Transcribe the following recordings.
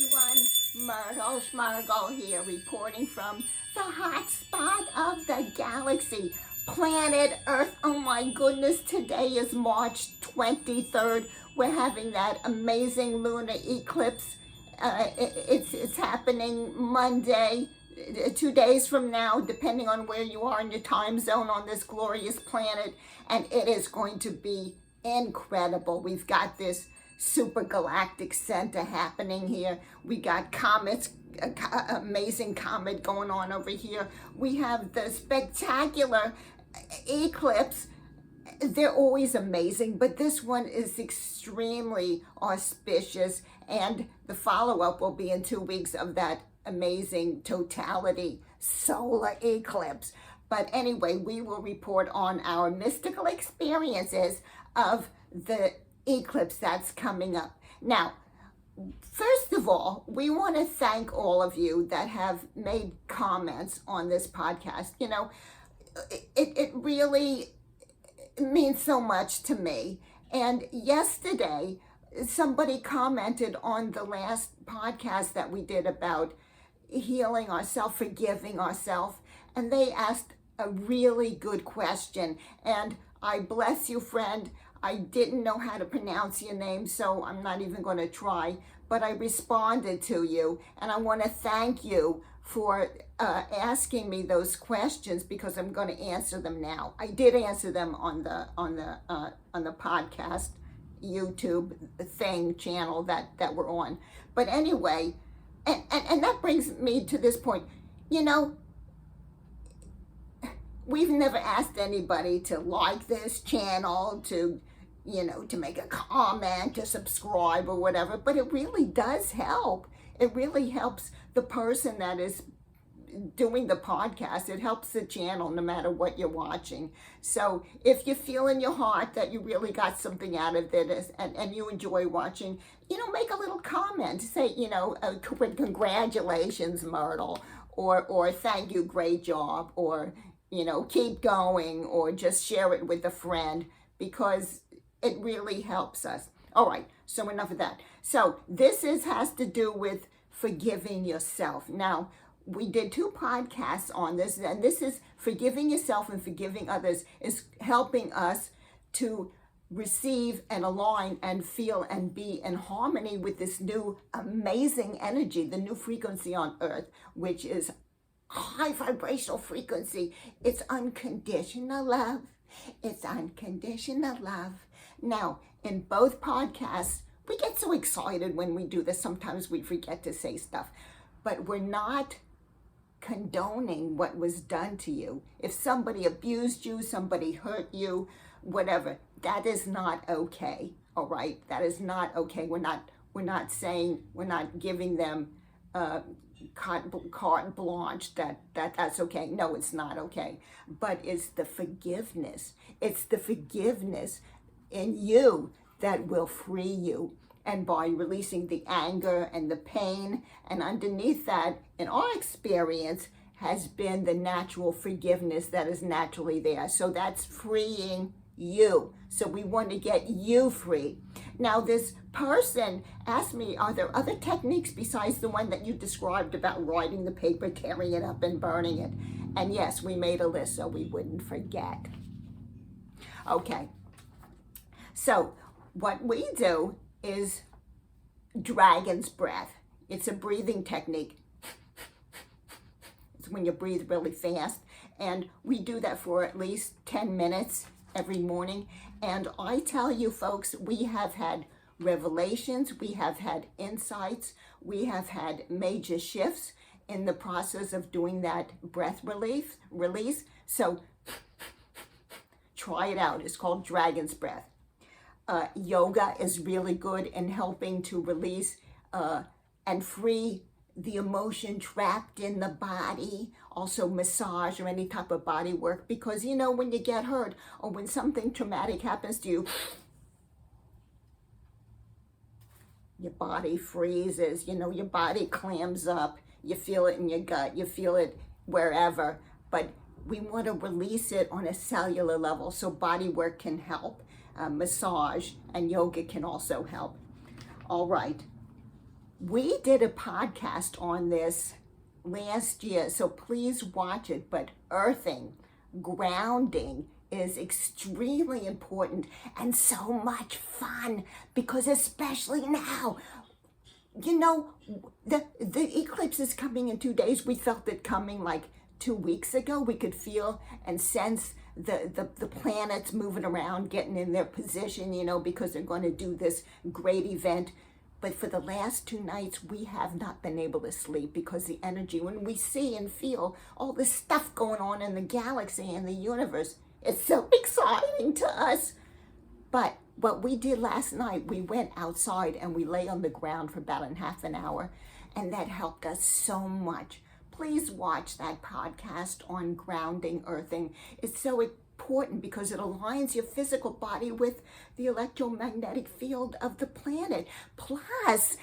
everyone, Myrtle Schmergle here, reporting from the hot spot of the galaxy, planet Earth. Oh my goodness, today is March 23rd. We're having that amazing lunar eclipse. It's happening Monday, 2 days from now, depending on where you are in your time zone on this glorious planet, and it is going to be incredible. We've got this super galactic center happening here. We got comets, amazing comet going on over here. We have the spectacular eclipse. They're always amazing, but this one is extremely auspicious, and the follow-up will be in 2 weeks of that amazing totality solar eclipse. But anyway, we will report on our mystical experiences of the eclipse that's coming up. Now, first of all, we want to thank all of you that have made comments on this podcast. You know, it really means so much to me. And yesterday, somebody commented on the last podcast that we did about healing ourselves, forgiving ourselves, and they asked a really good question. And I bless you, friend. I didn't know how to pronounce your name, so I'm not even going to try, but I responded to you, and I want to thank you for asking me those questions, because I'm going to answer them now. I did answer them on the podcast YouTube channel that we're on. But anyway, and that brings me to this point. You know, we've never asked anybody to like this channel, to make a comment, to subscribe or whatever, but it really does help. It really helps the person that is doing the podcast. It helps the channel no matter what you're watching. So if you feel in your heart that you really got something out of it and you enjoy watching, make a little comment. Say, congratulations, Myrtle, or thank you, great job, or, keep going, or just share it with a friend, because it really helps us. All right, so enough of that. So this has to do with forgiving yourself. Now, we did 2 podcasts on this, and this is forgiving yourself and forgiving others is helping us to receive and align and feel and be in harmony with this new amazing energy, the new frequency on Earth, which is high vibrational frequency. It's unconditional love. It's unconditional love. Now, in both podcasts, we get so excited when we do this. Sometimes we forget to say stuff, but we're not condoning what was done to you. If somebody abused you, somebody hurt you, whatever, that is not okay. All right, that is not okay. We're not saying, we're not giving them carte blanche that's okay. No, it's not okay. But it's the forgiveness. It's the forgiveness in you that will free you. And by releasing the anger and the pain, and underneath that, in our experience, has been the natural forgiveness that is naturally there. So that's freeing you. So we want to get you free. Now, this person asked me, are there other techniques besides the one that you described about writing the paper, tearing it up, and burning it? And yes, we made a list so we wouldn't forget. Okay. So what we do is dragon's breath. It's a breathing technique. It's when you breathe really fast. And we do that for at least 10 minutes every morning. And I tell you, folks, we have had revelations, we have had insights, we have had major shifts in the process of doing that breath release. So try it out. It's called dragon's breath. Yoga is really good in helping to release and free the emotion trapped in the body. Also massage or any type of body work, because when you get hurt or when something traumatic happens to you, your body freezes, your body clams up, you feel it in your gut, you feel it wherever, but we want to release it on a cellular level, so body work can help. Massage and yoga can also help. All right. We did a podcast on this last year, so please watch it. But earthing, grounding is extremely important and so much fun, because especially now, you know, the eclipse is coming in 2 days. We felt it coming like 2 weeks ago. We could feel and sense the planets moving around, getting in their position, you know, because they're going to do this great event. But for the last 2 nights, we have not been able to sleep, because the energy, when we see and feel all this stuff going on in the galaxy and the universe, it's so exciting to us. But what we did last night, we went outside and we lay on the ground for about half an hour, and that helped us so much. Please watch that podcast on grounding, earthing. It's so important because it aligns your physical body with the electromagnetic field of the planet. Plus,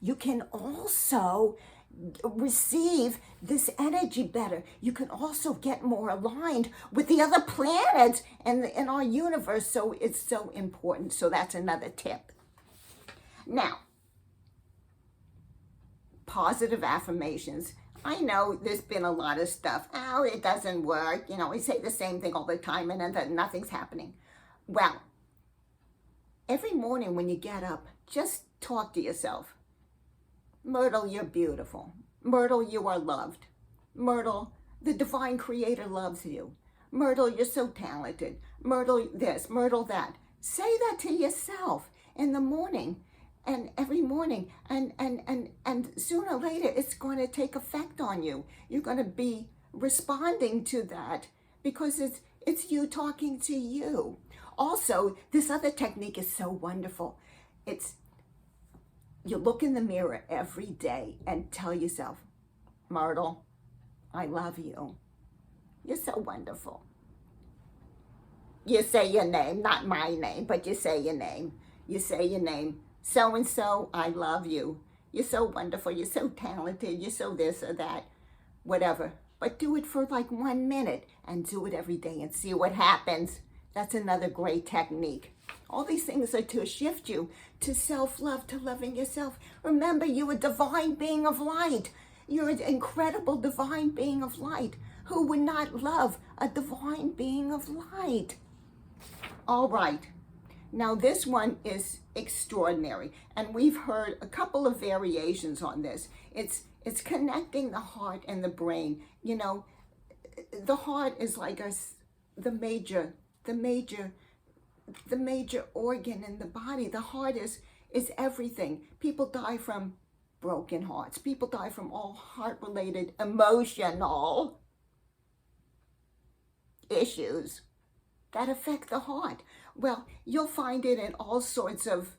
you can also receive this energy better. You can also get more aligned with the other planets and in our universe. So it's so important. So that's another tip. Now, positive affirmations. I know there's been a lot of stuff. Oh, it doesn't work. You know, we say the same thing all the time and then nothing's happening. Well, every morning when you get up, just talk to yourself. Myrtle, you're beautiful. Myrtle, you are loved. Myrtle, the divine creator loves you. Myrtle, you're so talented. Myrtle this, Myrtle that. Say that to yourself in the morning and every morning. And sooner or later, it's going to take effect on you. You're going to be responding to that because it's you talking to you. Also, this other technique is so wonderful. You look in the mirror every day and tell yourself, Myrtle, I love you. You're so wonderful. You say your name, not my name, but you say your name. You say your name, so-and-so, I love you. You're so wonderful. You're so talented. You're so this or that, whatever. But do it for like 1 minute and do it every day and see what happens. That's another great technique. All these things are to shift you to self-love, to loving yourself. Remember, you're a divine being of light. You're an incredible divine being of light. Who would not love a divine being of light? All right. Now, this one is extraordinary, and we've heard a couple of variations on this. It's connecting the heart and the brain. You know, the heart is like the major organ in the body. The heart is everything. People die from broken hearts. People die from all heart-related emotional issues that affect the heart. Well, you'll find it in all sorts of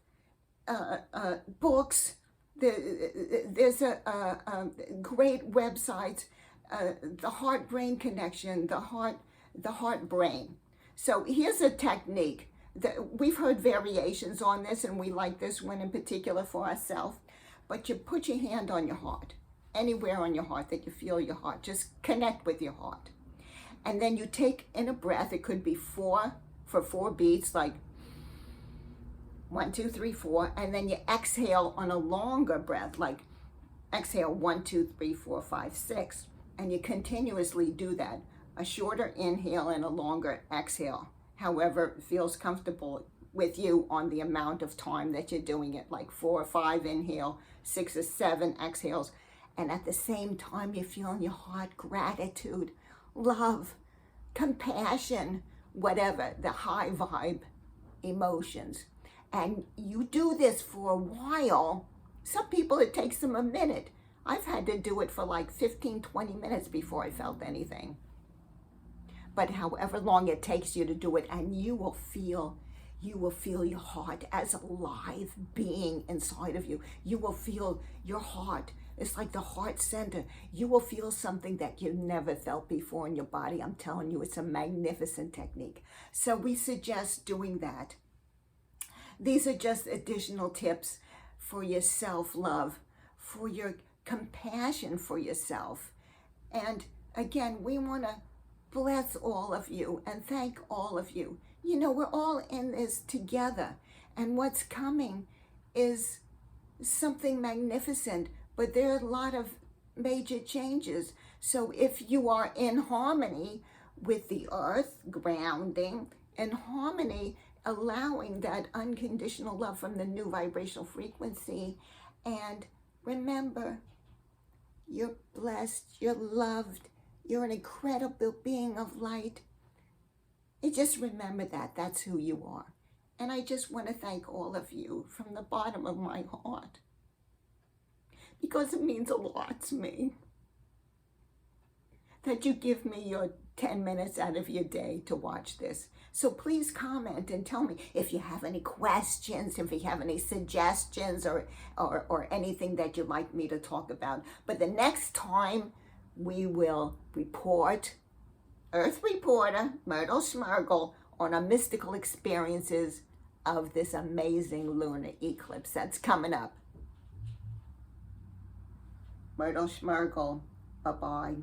books. There's a great website, the heart-brain connection, the heart-brain. So here's a technique that we've heard variations on this, and we like this one in particular for ourselves. But you put your hand on your heart, anywhere on your heart that you feel your heart. Just connect with your heart. And then you take in a breath. It could be 4 beats, like 1, 2, 3, 4. And then you exhale on a longer breath, like exhale 1, 2, 3, 4, 5, 6. And you continuously do that. A shorter inhale and a longer exhale. However feels comfortable with you on the amount of time that you're doing it, like 4 or 5 inhale, 6 or 7 exhales. And at the same time, you feel in your heart gratitude, love, compassion, whatever, the high vibe emotions. And you do this for a while. Some people, it takes them a minute. I've had to do it for like 15, 20 minutes before I felt anything. But however long it takes you to do it, and you will feel your heart as a live being inside of you. You will feel your heart. It's like the heart center. You will feel something that you never felt before in your body. I'm telling you, it's a magnificent technique. So we suggest doing that. These are just additional tips for your self-love, for your compassion for yourself. And again, we want to bless all of you and thank all of you. You know, we're all in this together. And what's coming is something magnificent, but there are a lot of major changes. So if you are in harmony with the earth, grounding, in harmony, allowing that unconditional love from the new vibrational frequency, and remember, you're blessed, you're loved, you're an incredible being of light. And just remember that that's who you are. And I just want to thank all of you from the bottom of my heart, because it means a lot to me that you give me your 10 minutes out of your day to watch this. So please comment and tell me if you have any questions, if you have any suggestions or anything that you'd like me to talk about. But the next time we will report, Earth Reporter, Myrtle Schmergle, on our mystical experiences of this amazing lunar eclipse that's coming up. Myrtle Schmergle, bye-bye.